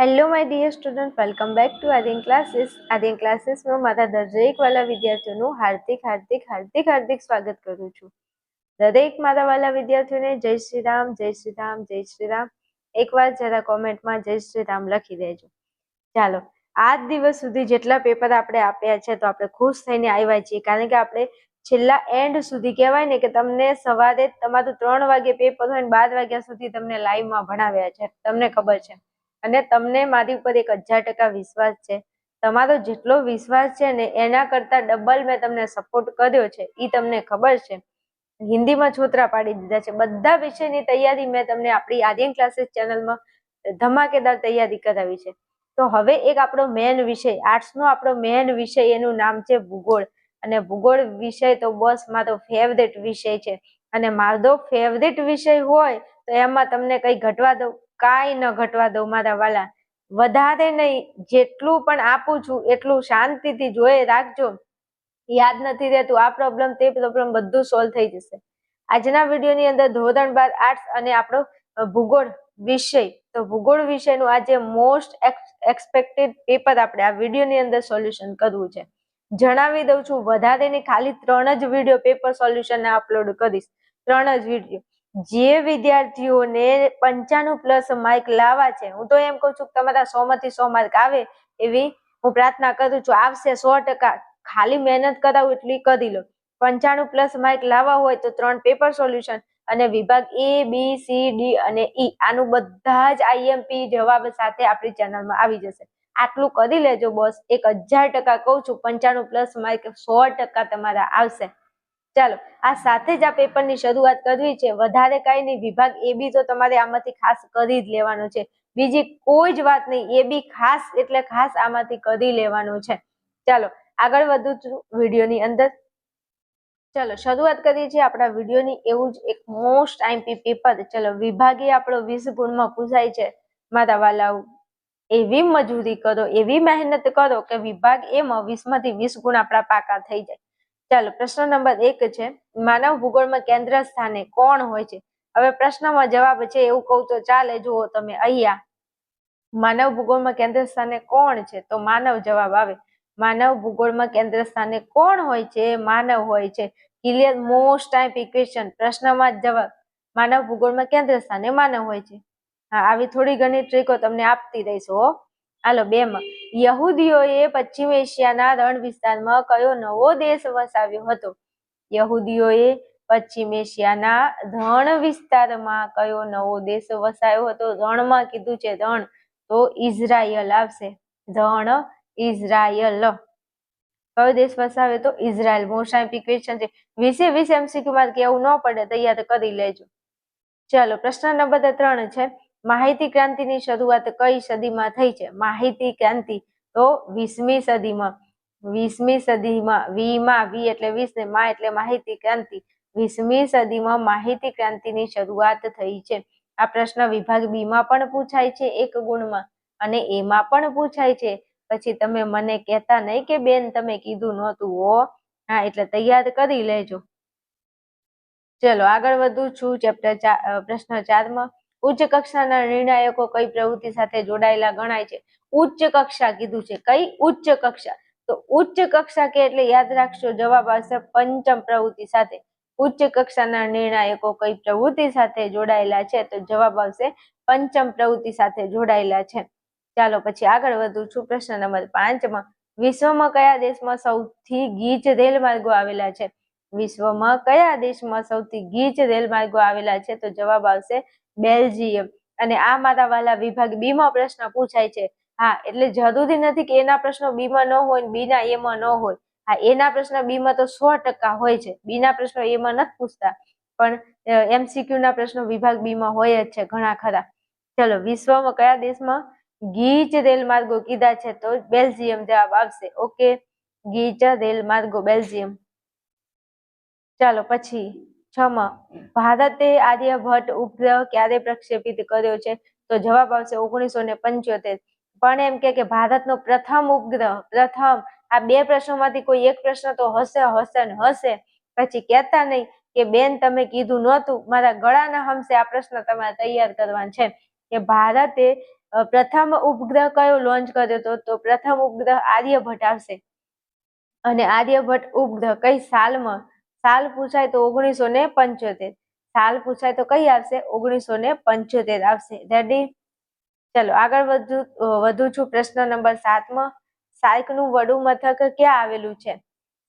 Hello my dear student, welcome back to Aadin classes. આદિન ક્લાસીસમાં મારા દરેક વાલા વિદ્યાર્થીઓનું હાર્દિક સ્વાગત કરું છું. દરેક મારા વાલા વિદ્યાર્થીઓને જય શ્રી રામ, જય શ્રી રામ, જય શ્રી રામ. એકવાર જરા કોમેન્ટમાં જય શ્રી રામ લખી દેજો. ચાલો, આજ દિવસ સુધી જેટલા પેપર આપણે આપ્યા છે તો આપણે ખુશ થઈને આવ્યા છીએ, કારણ કે આપણે છેલ્લા એન્ડ સુધી કહેવાય ને કે તમને સવારે તમારું 3 વાગે પેપર હોય ને 12 વાગ્યા સુધી તમને લાઈવમાં ભણાવ્યા છે, તમને ખબર છે. અને તમને મારી ઉપર 1000% વિશ્વાસ છે. તમારો જેટલો વિશ્વાસ છે ને એના કરતા ડબલ મેં તમને સપોર્ટ કર્યો છે, એ તમને ખબર છે. હિન્દીમાં છોતરા પાડી દીધા છે. બધા વિષયની તૈયારી મેં તમને આપણી આર્યન ક્લાસીસ ચેનલમાં ધમાકેદાર તૈયારી કરાવી છે. તો હવે એક આપણો મેન વિષય, આર્ટ્સનો આપણો મેન વિષય, એનું નામ છે ભૂગોળ. અને ભૂગોળ વિષય તો બસ મારો ફેવરેટ વિષય છે. અને મારો ફેવરેટ વિષય હોય તો એમાં તમને કઈ ઘટવા દઉં? કાંઈ ન ઘટવા દઉં મારા વાલા. વધારે નહીં, જેટલું પણ આપું છું એટલું શાંતિથી જોઈ રાખજો. યાદ નથી રહેતું, આ પ્રોબ્લેમ તે પ્રોબ્લેમ બધું સોલ્વ થઈ જશે. આજના વિડીયોની અંદર ધોરણ 12 આર્ટ્સ અને આપણો ભૂગોળ વિષય, તો ભૂગોળ વિષયનું આજે મોસ્ટ એક્સપેક્ટેડ પેપર આપણે આ વિડીયોની અંદર સોલ્યુશન કરવું છે. જણાવી દઉં છું, વધારે નહીં, ખાલી 3 જ વિડીયો પેપર સોલ્યુશન અપલોડ કરીશ. 3 જ વિડીયો. જે વિદ્યાર્થીઓને 95+ માર્ક લાવવા છે, હું તો એમ કહું છું કે તમારા 100 માંથી 100 માર્ક આવે એવી હું પ્રાર્થના કરું છું. આવશે 100%. ખાલી મહેનત કરાવું એટલી કરી લો. 95+ માર્ક લાવવા હોય તો 3 પેપર સોલ્યુશન અને વિભાગ A, B, C, D અને E, આનું બધા જ IMP જવાબ સાથે આપણી ચેનલમાં આવી જશે. આટલું કરી લેજો બોસ. 1000% કહું છું, 95+ માર્ક 100% તમારા આવશે. ચાલો, આ સાથે જ આ પેપરની શરૂઆત કરવી છે. વધારે કઈ નહીં, વિભાગ AB તો તમારે આમાંથી ખાસ કરી જ લેવાનો છે. બીજી કોઈ જ વાત નહીં, AB ખાસ એટલે ખાસ આમાંથી કરી લેવાનું છે. ચાલો આગળ વધુ છું વિડીયોની અંદર. ચલો શરૂઆત કરીએ છીએ આપણા વિડીયોની. એવું જ એક મોસ્ટ આઈએમપી પેપર. ચલો, વિભાગે આપણો 20 ગુણમાં પૂછાય છે મારા વાલાઓ. એવી મજૂરી કરો, એવી મહેનત કરો કે વિભાગ એમાં 20 માંથી 20 ગુણ આપણા પાકા થઈ જાય. ચાલો, પ્રશ્ન નંબર 1 છે, માનવ ભૂગોળમાં કેન્દ્ર સ્થાને કોણ હોય છે? હવે પ્રશ્નમાં જવાબ છે એવું કહું તો ચાલે. જુઓ તમે અહીંયા, માનવ ભૂગોળમાં કેન્દ્ર સ્થાને કોણ છે? તો માનવ જવાબ આવે. માનવ ભૂગોળમાં કેન્દ્ર સ્થાને કોણ હોય છે? માનવ હોય છે. ક્લિયર? Most time question. પ્રશ્નમાં જવાબ, માનવ ભૂગોળમાં કેન્દ્ર સ્થાને માનવ હોય છે. હા, આવી થોડી ઘણી ટ્રીકો તમને આપતી રહીશું હો. હાલો, 2 માં, યહૂદીઓએ પશ્ચિમ એશિયાના રણ વિસ્તારમાં કયો નવો દેશ વસાવ્યો હતો? યહૂદીઓએ પશ્ચિમ એશિયાના રણ વિસ્તારમાં કયો નવો દેશ વસાવ્યો હતો? રણમાં કીધું છે, રણ, તો ઇઝરાયલ આવશે. રણ ઇઝરાયલ. કયો દેશ વસાવ્યો તો? ઇઝરાયલ. મોસ્ટ આઈએમપી ક્વેશ્ચન છે. 20 MCQ માં કેવું ન પડે, તૈયાર કરી લેજો. ચાલો, પ્રશ્ન નંબર 3 છે, માહિતી ક્રાંતિની શરૂઆત કઈ સદીમાં થઈ છે? માહિતી ક્રાંતિ તો 20મી સદીમાં. 20મી સદીમાં. વી એટલે 20 ને મા એટલે માહિતી ક્રાંતિ. 20મી સદીમાં માહિતી ક્રાંતિની શરૂઆત થઈ છે. આ પ્રશ્ન વિભાગ B માં પણ પૂછાય છે 1 ગુણમાં, અને એમાં પણ પૂછાય છે. પછી તમે મને કહેતા નહીં કે બેન તમે કીધું નહોતું હો. હા, એટલે તૈયાર કરી લેજો. ચલો આગળ વધુ છું. પ્રશ્ન 4 માં, ઉચ્ચ કક્ષાના નિર્ણાયકો કઈ પ્રવૃત્તિ સાથે જોડાયેલા ગણાય છે? ઉચ્ચ કક્ષા કીધું છે. કઈ? ઉચ્ચ કક્ષા. તો ઉચ્ચ કક્ષા કે એટલે યાદ રાખશો, જવાબ આવશે પંચમ પ્રવૃત્તિ સાથે. ઉચ્ચ કક્ષાના નિર્ણાયકો કઈ પ્રવૃત્તિ સાથે જોડાયેલા છે? તો જવાબ આવશે પંચમ પ્રવૃત્તિ સાથે જોડાયેલા છે. ચાલો પછી આગળ વધુ છું. પ્રશ્ન નંબર 5 માં, વિશ્વમાં કયા દેશમાં સૌથી ગીચ રેલ માર્ગો આવેલા છે? વિશ્વમાં કયા દેશમાં સૌથી ગીચ રેલ માર્ગો આવેલા છે? તો જવાબ આવશે બેલ્જિયમ. અને આ મારા વાલા વિભાગ B માં પ્રશ્ન પૂછાય છે. હા, એટલે જરૂરી નથી કે એના પ્રશ્નો B માં ન હોય, B ના A માં ન હોય. હા, એના પ્રશ્ન B માં તો 100% હોય છે. B ના પ્રશ્નો A માં નથી પૂછતા, પણ MCQ ના પ્રશ્નો વિભાગ B માં હોય જ છે ઘણા ખરા. ચલો, વિશ્વમાં કયા દેશમાં ગીચ રેલ માર્ગો કીધા છે? તો બેલ્જિયમ જવાબ આવશે. ઓકે, ગીચ રેલ માર્ગો બેલ્જિયમ. ચાલો પછી 6 માં, ભારતે આર્યભટ્ટ ઉપગ્રહ ક્યારે પ્રક્ષેપિત કર્યો છે? તો જવાબ આવશે 1975. પણ એમ કે ભારતનો પ્રથમ ઉપગ્રહ, પ્રથમ. આ 2 પ્રશ્નોમાંથી કોઈ એક પ્રશ્ન તો હશે. પછી કહેતા નહીં કે બેન તમે કીધું નહોતું. મારા ગળાના હમસે આ પ્રશ્ન તમારે તૈયાર કરવાનો છે કે ભારતે પ્રથમ ઉપગ્રહ કયો લોન્ચ કર્યો હતો? તો પ્રથમ ઉપગ્રહ આર્યભટ્ટ આવશે. અને આર્યભટ્ટ ઉપગ્રહ કઈ સાલમાં? સાલ પૂછાય તો 1975. સાલ પૂછાય તો કઈ આવશે? 1975 આવશે. રેડી? ચલો આગળ વધુ છું. પ્રશ્ન નંબર 7માં. સાર્કનું વડું મથક ક્યાં આવેલું છે?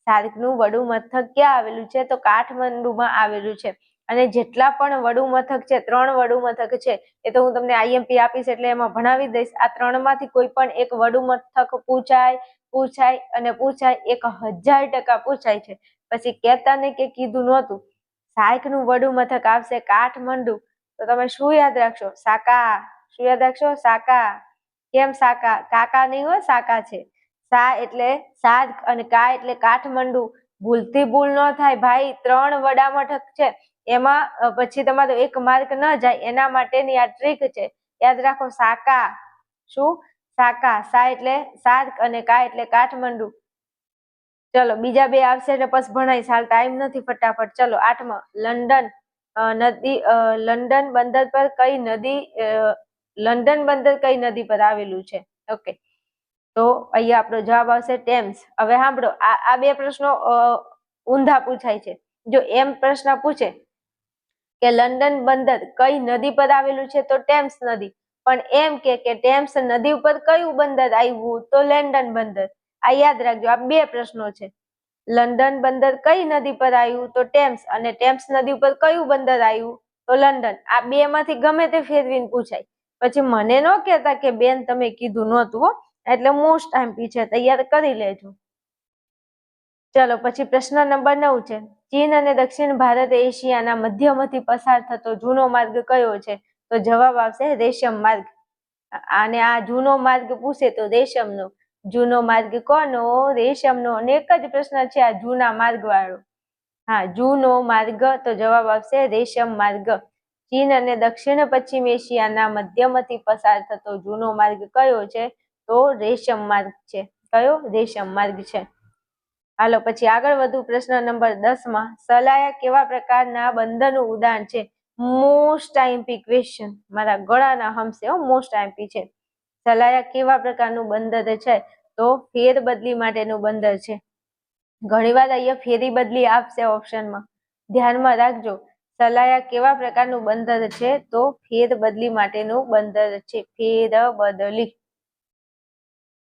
સાર્કનું વડું મથક ક્યાં આવેલું છે? તો કાઠમંડુમાં આવેલું છે. અને જેટલા પણ વડું મથક છે, 3 વડું મથક છે, એ તો હું તમને આઈએમપી આપીશ એટલે એમાં ભણાવી દઈશ. આ 3માંથી કોઈ પણ એક વડું મથક પૂછાય 1000% પૂછાય છે. પછી કહેતા નહીં કે કીધું નહોતું. સાર્કનું વડું મથક આવશે કાઠમંડુ. તો તમે શું યાદ રાખશો? સાકા. શું યાદ રાખશો? સાકા. કેમ સાકા? કાકા નહીં હોય, સાકા છે. સા એટલે સાર્ક અને કા એટલે કાઠમંડુ. ભૂલથી ભૂલ ન થાય ભાઈ. 3 વડા મથક છે, એમાં પછી તમારો એક માર્ક ન જાય એના માટેની આ ટ્રીક છે. યાદ રાખો, સાકા. શું? સાકા. સા એટલે સાર્ક અને કા એટલે કાઠમંડુ. ચલો બીજા બે આવશે એટલે બસ ભણાઈ. હાલ ટાઈમ નથી, ફટાફટ. ચલો 8માં. લંડન બંદર પર કઈ નદી લંડન બંદર કઈ નદી પર આવેલું છે? ઓકે, તો અહીંયા આપણો જવાબ આવશે ટેમ્સ. હવે સાંભળો, આ બે પ્રશ્નો ઊંધા પૂછાય છે. જો એમ પ્રશ્ન પૂછે કે લંડન બંદર કઈ નદી પર આવેલું છે? તો ટેમ્સ નદી. પણ એમ કે ટેમ્સ નદી ઉપર કયું બંદર આવ્યું? તો લંડન બંદર. આ યાદ રાખજો, આ બે પ્રશ્નો છે. લંડન બંદર કઈ નદી પર આવ્યું? તો ટેમ્સ. અને ટેમ્સ નદી ઉપર કયું બંદર આવ્યું? તો લંડન. આ બે માંથી ગમે તે ફેરવીને પૂછાય. પછી મને ન કહેતા કે બેન તમે કીધું નહોતું હો. એટલે મોસ્ટ આઈએમપી છે, તૈયાર કરી લેજો. ચલો પછી પ્રશ્ન નંબર 9 છે. ચીન અને દક્ષિણ ભારત એશિયાના મધ્યમાંથી પસાર થતો જૂનો માર્ગ કયો છે? તો જવાબ આવશે રેશમ માર્ગ. અને આ જૂનો માર્ગ પૂછે તો રેશમનો. જૂનો માર્ગ કોનો? રેશમનો. અને એક જ પ્રશ્ન છે આ જૂના માર્ગ વાળો. હા, જૂનો માર્ગ. તો જવાબ આવશે રેશમ માર્ગ. ચીન અને દક્ષિણ પશ્ચિમ એશિયાના મધ્યમાંથી પસાર થતો જૂનો માર્ગ કયો છે? તો રેશમ માર્ગ છે. કયો? રેશમ માર્ગ છે. હાલો પછી આગળ વધુ. પ્રશ્ન નંબર 10માં. સલાયા કેવા પ્રકારના બંધનું ઉદાહરણ છે? Most IMP question. મારા ગળાના હમશે હો, મોસ્ટ આઈએમપી છે. સલાયા કેવા પ્રકારનું બંદર છે? તો ફેરબદલી માટેનું બંદર છે. ઘણીવાર અહીંયા ફેરી બદલી આપશે ઓપ્શનમાં, ધ્યાનમાં રાખજો. સલાયા કેવા પ્રકારનું બંદર છે? તો ફેરબદલી માટેનું બંદર છે. ફેરબદલી.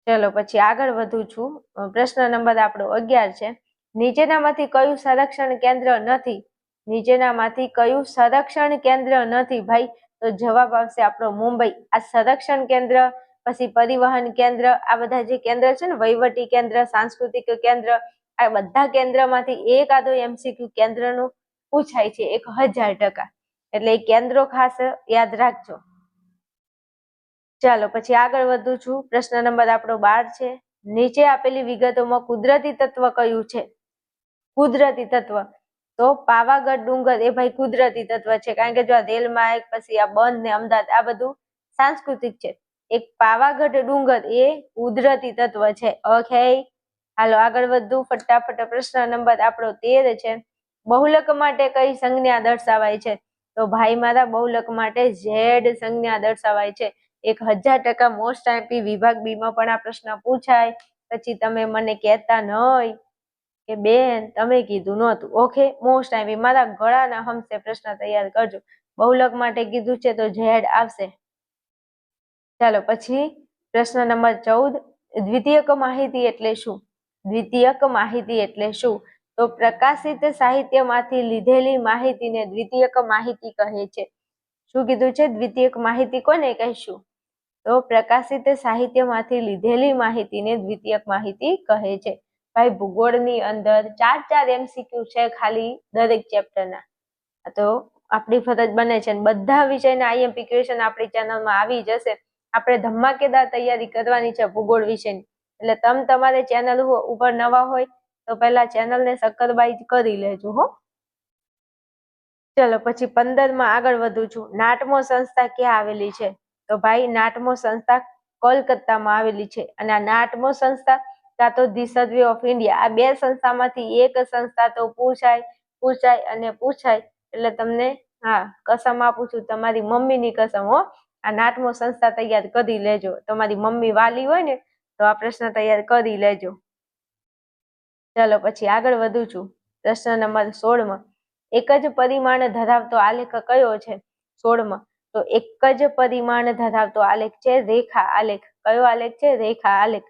ચલો પછી આગળ વધું છું. પ્રશ્ન નંબર આપણો 11 છે. નીચેનામાંથી કયું સંરક્ષણ કેન્દ્ર નથી? નીચેનામાંથી કયું સંરક્ષણ કેન્દ્ર નથી ભાઈ? તો જવાબ આવશે આપણો મુંબઈ. આ સંરક્ષણ કેન્દ્ર, પછી પરિવહન કેન્દ્ર, આ બધા જે કેન્દ્ર છે ને, વહીવટી કેન્દ્ર, સાંસ્કૃતિક કેન્દ્ર, આ બધા કેન્દ્રમાંથી એકાદો એમસીક્યુ કેન્દ્રનું પૂછાય છે 1000%. એટલે એ કેન્દ્રો ખાસ યાદ રાખજો. ચાલો પછી આગળ વધું છું. પ્રશ્ન નંબર આપણો 12 છે. નીચે આપેલી વિગતોમાં કુદરતી તત્વ કયું છે? કુદરતી તત્વ. તો પાવાગઢ ડુંગર એ ભાઈ કુદરતી તત્વ છે. કારણ કે જો આ રેલ માર્ગ, પછી આ બંધ ને અમદાવાદ, આ બધું સાંસ્કૃતિક છે. એક પાવાગઢ ડુંગર એ કુદરતી તત્વ છે. ઓકે, હાલો આગળ વધુ ફટાફટ. પ્રશ્ન નંબર આપણો 13 છે. બહુલક માટે કઈ સંજ્ઞા દર્શાવાય છે? તો ભાઈ મારા બહુલક માટે ઝેડ સંજ્ઞા દર્શાવાય છે. 1000% મોસ્ટ આઈએમપી. વિભાગ બી માં પણ આ પ્રશ્ન પૂછાય. પછી તમે મને કહેતા નહીં કે બેન તમે કીધું નહોતું. Okay, most IMP. મારા ગળાના હમસે પ્રશ્ન તૈયાર કરજો. બહુલક માટે કીધું છે તો ઝેડ આવશે. ચાલો પછી પ્રશ્ન નંબર 14. દ્વિતીયક માહિતી એટલે શું? દ્વિતીયક માહિતી એટલે શું? તો પ્રકાશિત સાહિત્યમાંથી લીધેલી માહિતીને દ્વિતીયક માહિતી કહે છે. શું કીધું છે? દ્વિતીયક માહિતી કોને કહીશું? તો પ્રકાશિત સાહિત્યમાંથી લીધેલી માહિતીને દ્વિતીયક માહિતી કહે છે. ભાઈ ભૂગોળની અંદર 4 એમસીક્યુ છે ખાલી દરેક ચેપ્ટરના. તો આપણી ફરજ બને છે બધા વિષયના આઈએમપી ક્વેશ્ચન આપણી ચેનલમાં આવી જશે. આપણે ધમાકેદાર તૈયારી કરવાની છે ભૂગોળ વિષયની. એટલે તમારે ચેનલ ઉપર નવા હોય તો પહેલા ચેનલને સબસ્ક્રાઇબ કરી લેજો હો. ચલો પછી 15માં આગળ વધું છું. નાટમો સંસ્થા ક્યાં આવેલી છે? તો ભાઈ નાટમો સંસ્થા કોલકાતામાં આવેલી છે. અને આ નાટમો સંસ્થા કાં તો ધી સર્વે ઓફ ઇન્ડિયા, આ બે સંસ્થામાંથી એક સંસ્થા તો પૂછાય. એટલે તમને કસમ આપું છું, તમારી મમ્મીની કસમ હો, આ નાટમો સંસ્થા તૈયાર કરી લેજો. તમારી મમ્મી વાલી હોય ને તો આ પ્રશ્ન તૈયાર કરી લેજો. ચાલો પછી આગળ વધું છું. પ્રશ્ન નંબર 16 એક જ પરિમાણ ધરાવતો આલેખ કયો છે? 16 તો એક જ પરિમાણ ધરાવતો આલેખ છે રેખા આલેખ. કયો આલેખ છે? રેખા આલેખ.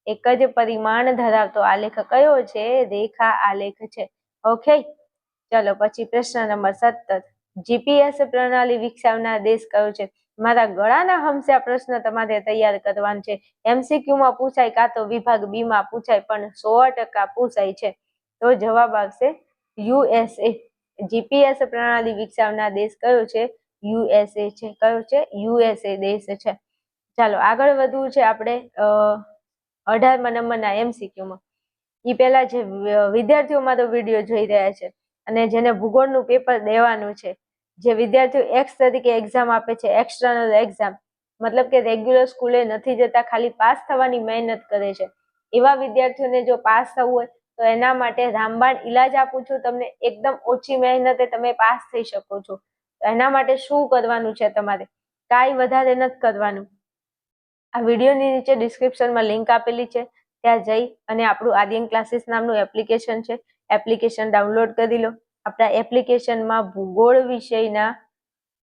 એક જ પરિમાણ ધરાવતો આલેખ કયો છે? રેખા આલેખ છે. ઓકે, ચલો પછી પ્રશ્ન નંબર 17 જીપીએસ પ્રણાલી વિકસાવનાર દેશ કયો છે? મારા ગળાના હમસે આ પ્રશ્ન તમારે તૈયાર કરવાનો છે. MCQ માં પૂછાય કાં તો વિભાગ બી માં પૂછાય, પણ 100% પૂછાય છે. તો જવાબ આવશે USA. જીપીએસ પ્રણાલી વિકસાવનાર દેશ કયો છે? USA છે. કયો છે? USA દેશ છે. ચાલો આગળ વધવું છે આપણે 18મા નંબરના MCQ માં. એ પહેલા જે વિદ્યાર્થીઓ મારો વિડીયો જોઈ રહ્યા છે અને જેને ભૂગોળનું પેપર દેવાનું છે, જે વિદ્યાર્થીઓ એક્સ તરીકે એક્ઝામ આપે છે, એક્સટર્નલ એક્ઝામ, મતલબ કે રેગ્યુલર સ્કૂલે નથી જતા, ખાલી પાસ થવાની મહેનત કરે છે, એવા વિદ્યાર્થીઓને જો પાસ થવું હોય તો એના માટે રામબાણ ઈલાજ આપું છું તમને. એકદમ ઓછી મહેનતે તમે પાસ થઈ શકો છો. એના માટે શું કરવાનું છે? તમારે કાંઈ વધારે નથી કરવાનું. આ વિડીયોની નીચે ડિસ્ક્રિપ્શનમાં લિંક આપેલી છે, ત્યાં જઈ અને આપણું આદ્યન ક્લાસીસ નામનું એપ્લિકેશન છે, એપ્લિકેશન ડાઉનલોડ કરી લો. આપણા એપ્લિકેશનમાં ભૂગોળ વિષયના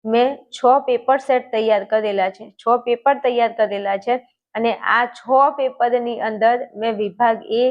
મેં 6 પેપર સેટ તૈયાર કરેલા છે. 6 પેપર તૈયાર કરેલા છે અને આ 6 પેપરની અંદર મેં વિભાગ A,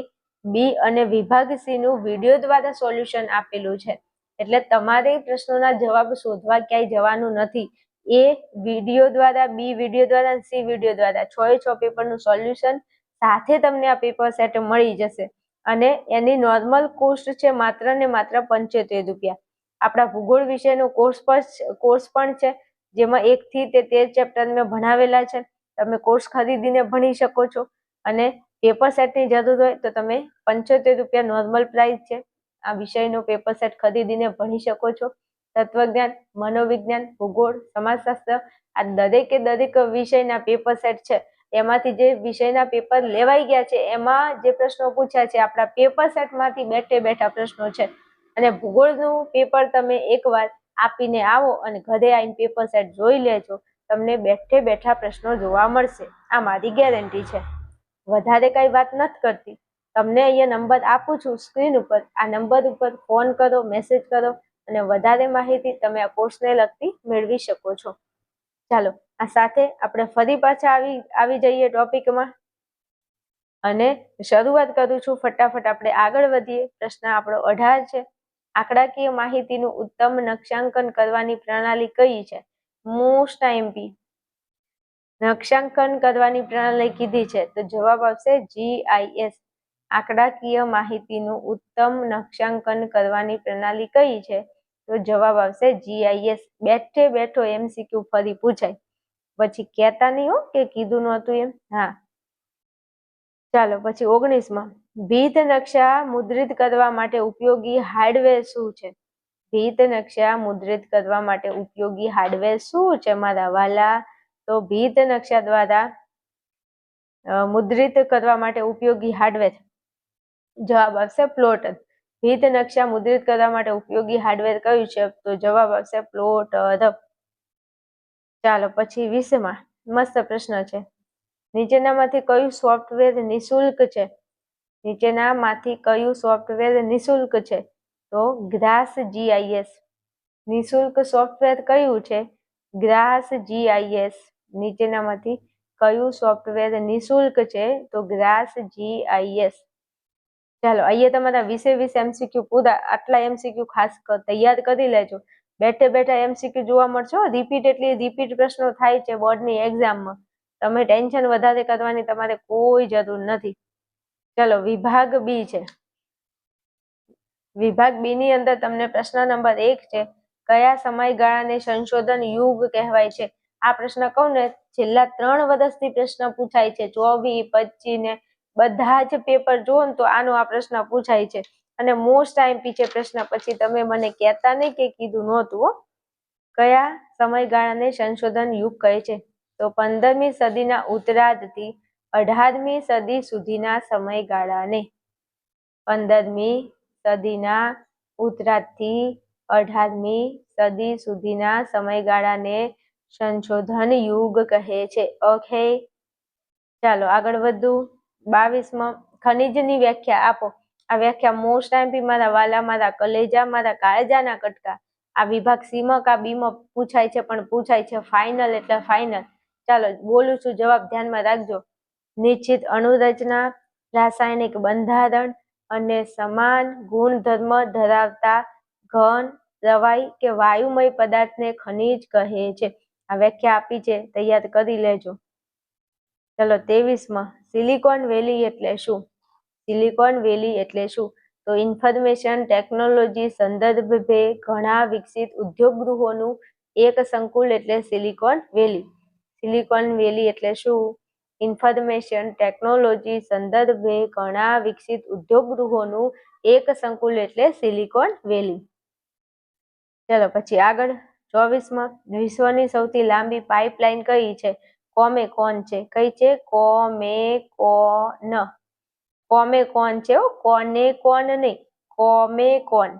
B અને વિભાગ C નું વિડીયો દ્વારા સોલ્યુશન આપેલું છે. એટલે તમારે પ્રશ્નોના જવાબ શોધવા ક્યાંય જવાનું નથી. A વિડીયો દ્વારા, B વિડીયો દ્વારા, C વિડીયો દ્વારા 6 પેપરનું સોલ્યુશન સાથે તમને આ પેપર સેટ મળી જશે. અને એની નોર્મલ કોસ્ટ છે માત્ર ને માત્ર 75 રૂપિયા. આપણા ભૂગોળ વિષયનો કોર્સ પણ છે, જેમાં 1 થી 13 ચેપ્ટર મેં ભણાવેલા છે. તમે કોર્સ ખરીદીને ભણી શકો છો અને પેપર સેટની જરૂર હોય તો તમે 75 રૂપિયા નોર્મલ પ્રાઇસ છે. આ વિષયનો પેપર સેટ ખરીદીને ભણી શકો છો. તત્વજ્ઞાન, મનોવિજ્ઞાન, ભૂગોળ, સમાજશાસ્ત્ર આ દરેકે દરેક વિષયના પેપર સેટ છે. એમાંથી જે વિષયના પેપર લેવાઈ ગયા છે એમાં જે પ્રશ્નો પૂછ્યા છે આપણા પેપર સેટમાંથી બેઠે બેઠા પ્રશ્નો છે. અને ભૂગોળનું પેપર તમે એકવાર આપીને આવો અને ઘરે આવીને પેપર સેટ જોઈ લેજો, તમને બેઠે બેઠા પ્રશ્નો જોવા મળશે. આ મારી ગેરંટી છે. વધારે કઈ વાત નથી કરતી. તમને અહીંયા નંબર આપું છું સ્ક્રીન ઉપર, આ નંબર ઉપર ફોન કરો, મેસેજ કરો અને વધારે માહિતી તમે આ કોર્સને લગતી મેળવી શકો છો. ચાલો આ સાથે આપણે ફરી પાછા આવી જઈએ ટોપિકમાં અને શરૂઆત કરું છું. ફટાફટ આપણે આગળ વધીએ. પ્રશ્ન આપણો 18 છે. આંકડાકીય માહિતીનું ઉત્તમ નકશાંકન કરવાની પ્રણાલી કઈ છે? Most IMP. નકશાંકન કરવાની પ્રણાલી કીધી છે તો જવાબ આવશે GIS. આંકડાકીય માહિતીનું ઉત્તમ નકશાંકન કરવાની પ્રણાલી કઈ છે? તો જવાબ આવશે GIS. બેઠે બેઠો MCQ ફરી પૂછાય, પછી કહેતા નહીં હો કે કીધું નહોતું એમ. હા ચાલો પછી 19માં ભીત નકશા મુદ્રિત કરવા માટે ઉપયોગી હાર્ડવેર શું છે? ભીત નકશા મુદ્રિત કરવા માટે ઉપયોગી હાર્ડવેર શું છે મારા વાલા? તો ભીત નકશા દ્વારા મુદ્રિત કરવા માટે ઉપયોગી હાર્ડવેર જવાબ આવશે પ્લોટર. ભીત નકશા મુદ્રિત કરવા માટે ઉપયોગી હાર્ડવેર કયું છે? તો જવાબ આવશે પ્લોટર. ચાલો પછી 20માં મસ્ત પ્રશ્ન છે. નીચેનામાંથી કયું સોફ્ટવેર નિઃશુલ્ક છે? નીચેનામાંથી કયું સોફ્ટવેર નિઃશુલ્ક છે? તો ગ્રાસ GIS. નિઃશુલ્ક સોફ્ટવેર કયું છે? Grass GIS. નીચેનામાંથી કયું સોફ્ટવેર નિઃશુલ્ક છે? તો ગ્રાસ GIS. ચાલો અહીંયા તમારા 20 MCQ પૂરા. આટલા MCQ ખાસ તૈયાર કરી લેજો. બેઠે બેઠા MCQ જોવા મળશે. રિપીટ પ્રશ્નો થાય છે બોર્ડની એક્ઝામમાં. તમે ટેન્શન વધારે કરવાની તમારે કોઈ જરૂર નથી. ચલો વિભાગ બી છે. વિભાગ બી ની અંદર તમને પ્રશ્ન નંબર 1 છે. કયા સમયગાળાને સંશોધન યુગ કહેવાય છે? આ પ્રશ્ન કહું ને છેલ્લા 3 વર્ષથી પ્રશ્ન પૂછાય છે. 24, 25 ને બધા જ પેપર જુઓ ને તો આનો આ પ્રશ્ન પૂછાય છે અને મોસ્ટ આઈએમપી છે પ્રશ્ન. પછી તમે મને કહેતા નહીં કે કીધું નહોતું હો. કયા સમયગાળાને સંશોધન યુગ કહે છે? તો 15મી સદીના ઉત્તરાર્ધથી 18મી સદી સુધીના સમયગાળાને 15મી સદીના ઉત્તરાર્ધથી 18મી સદી સુધીના સમયગાળાને સંશોધન યુગ કહે છે. ઓકે, ચાલો આગળ વધુ. 22માં ખનિજની વ્યાખ્યા આપો. આ વ્યાખ્યા મોસ્ટ ટાઈમ મારા વાલા, મારા કલેજા, મારા કાળજાના કટકા. આ વિભાગ સી માં કા બી માં પૂછાય છે, પણ પૂછાય છે ફાઇનલ એટલે ફાઇનલ. ચાલો બોલું છું, જવાબ ધ્યાનમાં રાખજો. નિશ્ચિત અણુરચના, રાસાયણિક બંધારણ અને સમાન ગુણધર્મ ધરાવતા ઘન, પ્રવાહી કે વાયુમય પદાર્થને ખનિજ કહે છે. આ વ્યાખ્યા આપી છે, તૈયાર કરી લેજો. ચલો 23માં સિલિકોન વેલી એટલે શું? સિલિકોન વેલી એટલે શું? તો ઇન્ફોર્મેશન ટેકનોલોજી સંદર્ભે ઘણા વિકસિત ઉદ્યોગ ગૃહોનું એક સંકુલ એટલે સિલિકોન વેલી. સિલિકોન વેલી એટલે શું? ઇન્ફોર્મેશન ટેકનોલોજી સંદર્ભે ઘણા વિકસિત ઉદ્યોગ ગૃહોનું એક સંકુલ એટલે સિલિકોન વેલી. ચલો પછી આગળ 24માં વિશ્વની સૌથી લાંબી પાઇપલાઇન કઈ છે? કોમેકોન છે. કઈ છે? કોમેકોન. કોમેકોન છે, કોને કોન નહીં, કોમેકોન.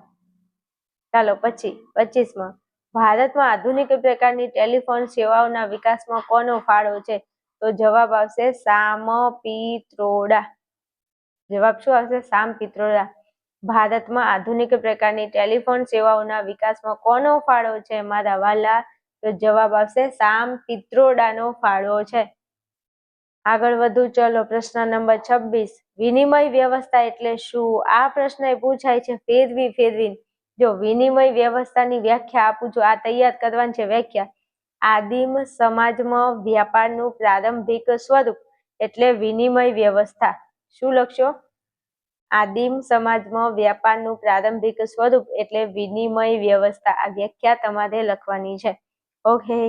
ચાલો પછી 25માં ભારતમાં આધુનિક પ્રકારની ટેલિફોન સેવાઓના વિકાસમાં કોનો ફાળો છે? તો જવાબ આવશે સામ પિત્રોડા. જવાબ શું આવશે? સામ પિત્રોડા. ભારતમાં આધુનિક પ્રકારની ટેલિફોન સેવાઓના વિકાસમાં કોનો ફાળો છે મારા વાલા? તો જવાબ આવશે સામ પિત્રોડાનો ફાળો છે. આગળ વધુ. ચલો પ્રશ્ન નંબર 26. વિનિમય વ્યવસ્થા એટલે શું? આ પ્રશ્ન પૂછાય છે ફેરવીને. જો વિનિમય વ્યવસ્થાની વ્યાખ્યા આપું છું, આ તૈયાર કરવાની છે વ્યાખ્યા. આદિમ સમાજમાં વ્યાપારનું પ્રારંભિક સ્વરૂપ એટલે વિનિમય વ્યવસ્થા. શું લખશો? આદિમ સમાજમાં વ્યાપારનું પ્રારંભિક સ્વરૂપ એટલે વિનિમય વ્યવસ્થા. આ વ્યાખ્યા તમારે લખવાની છે. ઓકે,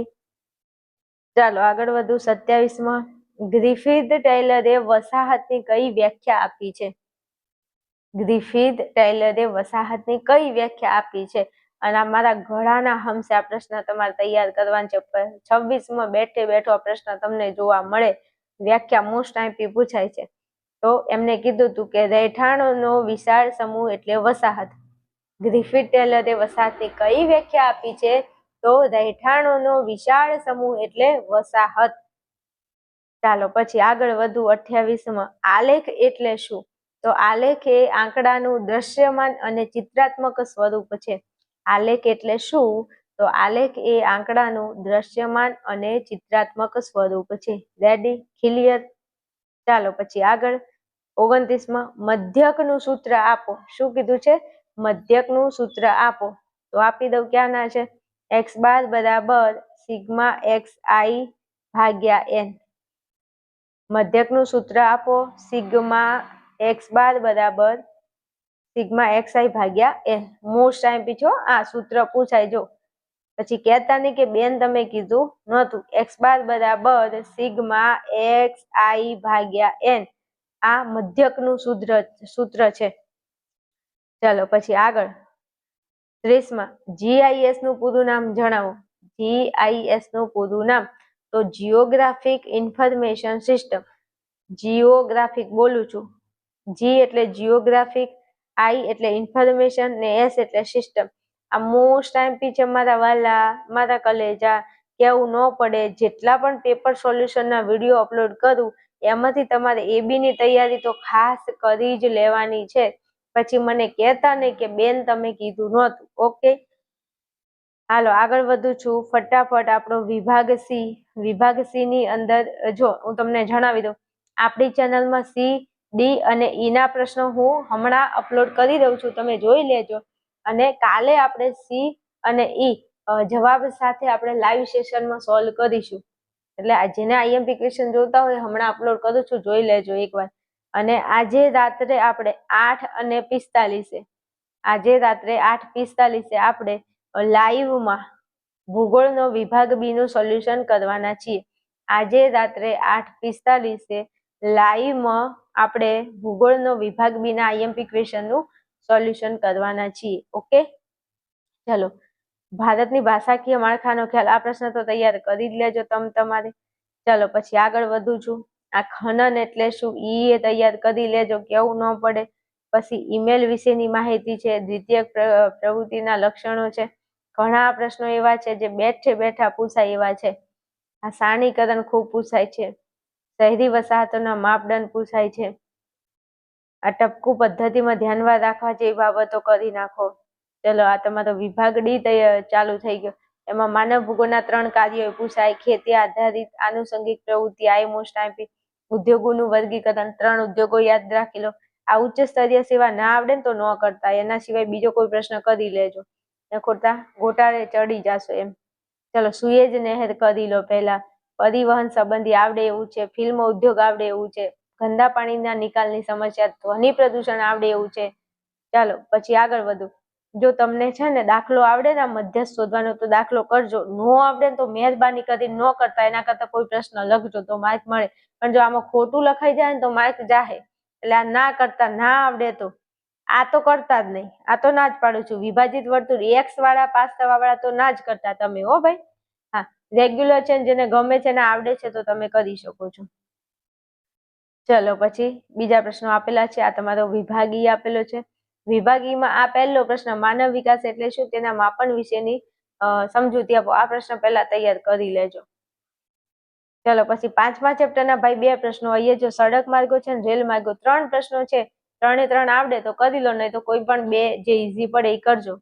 ચાલો આગળ વધુ. 27માં ગ્રિફિથ ટેલરે વસાહતની કઈ વ્યાખ્યા આપી છે? ગ્રિફિથ ટેલરે વસાહતની કઈ વ્યાખ્યા આપી છે? અને આ મારા ગળાના હમસે આ પ્રશ્ન તમારે તૈયાર કરવાનો છે. 26માં બેઠો પ્રશ્ન તમને જોવા મળે. વ્યાખ્યા મોસ્ટ ટાઈમ પૂછાય છે. તો એમને કીધું હતું કે રહેઠાણોનો વિશાળ સમૂહ એટલે વસાહત. ગ્રિફિથ ટેલરે વસાહતની કઈ વ્યાખ્યા આપી છે? તો રહેઠાણોનો વિશાળ સમૂહ એટલે વસાહત. ચાલો પછી આગળ વધુ. 28માં આલેખ એટલે શું? તો આલેખ એ આંકડાનું દ્રશ્યમાન અને ચિત્રાત્મક સ્વરૂપ છે. આલેખ એટલે શું? તો આલેખ એ આંકડાનું દ્રશ્યમાન અને ચિત્રાત્મક સ્વરૂપ છે. રેડી? ક્લિયર? ચાલો પછી આગળ. 29માં મધ્યકનું સૂત્ર આપો. શું કીધું છે? મધ્યકનું સૂત્ર આપો. તો આપી દઉં. ક્યાંના છે? x બાર બરાબર સિગ્મા xi ભાગ્યા n. મધ્યકનું સૂત્ર આપો. સિગ્મા x બાર બરાબર સિગ્મા xi ભાગ્યા n. મોસ્ટ ટાઈમ પીછો આ સૂત્ર પૂછાય. જો પછી કહેતા નહીં કે બેન તમે કીધું નહોતું. x બાર બરાબર સિગ્મા xi ભાગ્યા n. આ મધ્યકનું સૂત્ર છે. ચાલો પછી આગળ. 30માં GIS નું પૂરું નામ જણાવો. GIS નું પૂરું નામ તો જિયોગ્રાફિક ઇન્ફોર્મેશન સિસ્ટમ. જિયોગ્રાફિક બોલું છું. G એટલે જિયોગ્રાફિક, I એટલે ઇન્ફોર્મેશન ને S એટલે સિસ્ટમ. આ મોસ્ટ ટાઈમ છે મારા વાલા, મારા કલેજા. કેવું ન પડે, જેટલા પણ પેપર સોલ્યુશનના વિડીયો અપલોડ કરું એમાંથી તમારે AB ની તૈયારી તો ખાસ કરી જ લેવાની છે. પછી મને કહેતા નહીં કે બેન તમે કીધું નહોતું. ઓકે, હાલો આગળ વધું છું. ફટાફટ આપણો વિભાગ સી. વિભાગ સી ની અંદર જો હું તમને જણાવી દઉં, આપણી ચેનલમાં C, D અને E ના પ્રશ્નો હું હમણાં અપલોડ કરી દઉં છું. તમે જોઈ લેજો. અને કાલે આપણે C અને E જવાબ સાથે આપણે લાઈવ સેશનમાં સોલ્વ કરીશું. એટલે જેને IMP ક્વેશ્ચન જોતા હોય હમણાં અપલોડ કરું છું, જોઈ લેજો એકવાર. અને આજે રાત્રે આપણે 8:45 આજે રાત્રે 8:45 આપણે લાઈવમાં ભૂગોળનો વિભાગ બી નું સોલ્યુશન કરવાના છીએ. આજે રાત્રે 8:45 લાઈવમાં આપણે ભૂગોળનો વિભાગ બી ના IMP ક્વેશ્ચનનું સોલ્યુશન કરવાના છીએ. ઓકે, ચલો. ભારતની ભાષાકીય માળખાનો ખ્યાલ. આ પ્રશ્ન તો તૈયાર કરી જ લેજો તમારે. ચાલો પછી આગળ વધું છું. આ ખનન એટલે શું? એ તૈયાર કરી લેજો, કેવું ન પડે. પછી ઈમેલ વિશેની માહિતી છે. દ્વિતીયક પ્રવૃત્તિના લક્ષણો છે. ઘણા પ્રશ્નો એવા છે જે બેઠે બેઠા પૂછાય એવા છે. આ સ્થાનિકરણ ખૂબ પૂછાય છે. શહેરી વસાહતોના માપદંડ પૂછાય છે. આ ટપકું પદ્ધતિમાં ધ્યાનમાં રાખવા જેવી બાબતો કરી નાખો. ચલો, આ તમારો વિભાગ ડી ચાલુ થઈ ગયો. એમાં માનવ ભૂગોળના 3 કાર્યો પૂછાય. ખેતી આધારિત આનુષંગિક પ્રવૃત્તિ, આઈમોસ્ટ આઈપી, ઉદ્યોગોનું વર્ગીકરણ, 3 ઉદ્યોગો યાદ રાખી લો. આ ઉચ્ચ સ્તરીય સેવા ના આવડે ને તો ન કરતા. એના સિવાય બીજો કોઈ પ્રશ્ન કરી લેજો, ખોટા ગોટાળે ચડી જશો એમ. ચલો, સુએજ નહેર કરી લો પહેલા. પરિવહન સંબંધી આવડે એવું છે. ફિલ્મ ઉદ્યોગ આવડે એવું છે. ગંદા પાણીના નિકાલની સમસ્યા, ધ્વનિ પ્રદૂષણ આવડે એવું છે. ચાલો પછી આગળ વધુ. જો તમને છે ને દાખલો આવડે ને મધ્યસ્થ શોધવાનો તો દાખલો કરજો. નો આવડે ને તો મહેરબાની કરીને ન કરતા. એના કરતા કોઈ પ્રશ્ન લખજો તો માર્ક મળે. પણ જો આમાં ખોટું લખાઈ જાય ને તો માર્ક જાહે. એટલે આ ના કરતા, ના આવડે તો આ તો કરતા જ નહીં. આ તો ના જ પાડું છું. વિભાજિત વર્તુળ એક્સ વાળા, પાસ થવા વાળા તો ના જ કરતા તમે, હો ભાઈ. હા, રેગ્યુલર છે ને જેને ગમે છે ને આવડે છે તો તમે કરી શકો છો. ચલો પછી બીજા પ્રશ્નો આપેલા છે. આ તમારો વિભાગી આપેલો છે. વિભાગીમાં આ પહેલો પ્રશ્ન, માનવ વિકાસ એટલે શું, તેના માપન વિશેની સમજૂતી આપો. આ પ્રશ્ન પહેલા તૈયાર કરી લેજો. ચલો પછી 5મા ચેપ્ટરના ભાઈ 2 પ્રશ્નો. અહીંયા જો સડક માર્ગો છે ને રેલ માર્ગો, 3 પ્રશ્નો છે. 3 આવડે તો કરી લો, નહીં તો કોઈ પણ 2 જે ઈઝી પડે એ કરજો.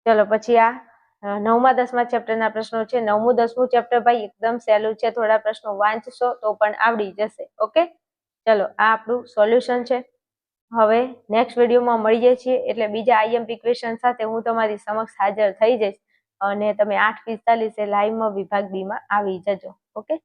ચલો પછી આ 9મા 10મા ચેપ્ટરના પ્રશ્નો છે. 9મું 10મું ચેપ્ટર ભાઈ એકદમ સહેલું છે. થોડા પ્રશ્નો વાંચશો તો પણ આવડી જશે. ઓકે, ચલો આ આપણું સોલ્યુશન છે. હવે નેક્સ્ટ વિડીયોમાં મળીએ છીએ, એટલે બીજા આઈએમપી ક્વેશ્ચન સાથે હું તમારી સમક્ષ હાજર થઈ જઈશ અને તમે 8:45 લાઈવમાં વિભાગ બી માં આવી જજો. ઓકે.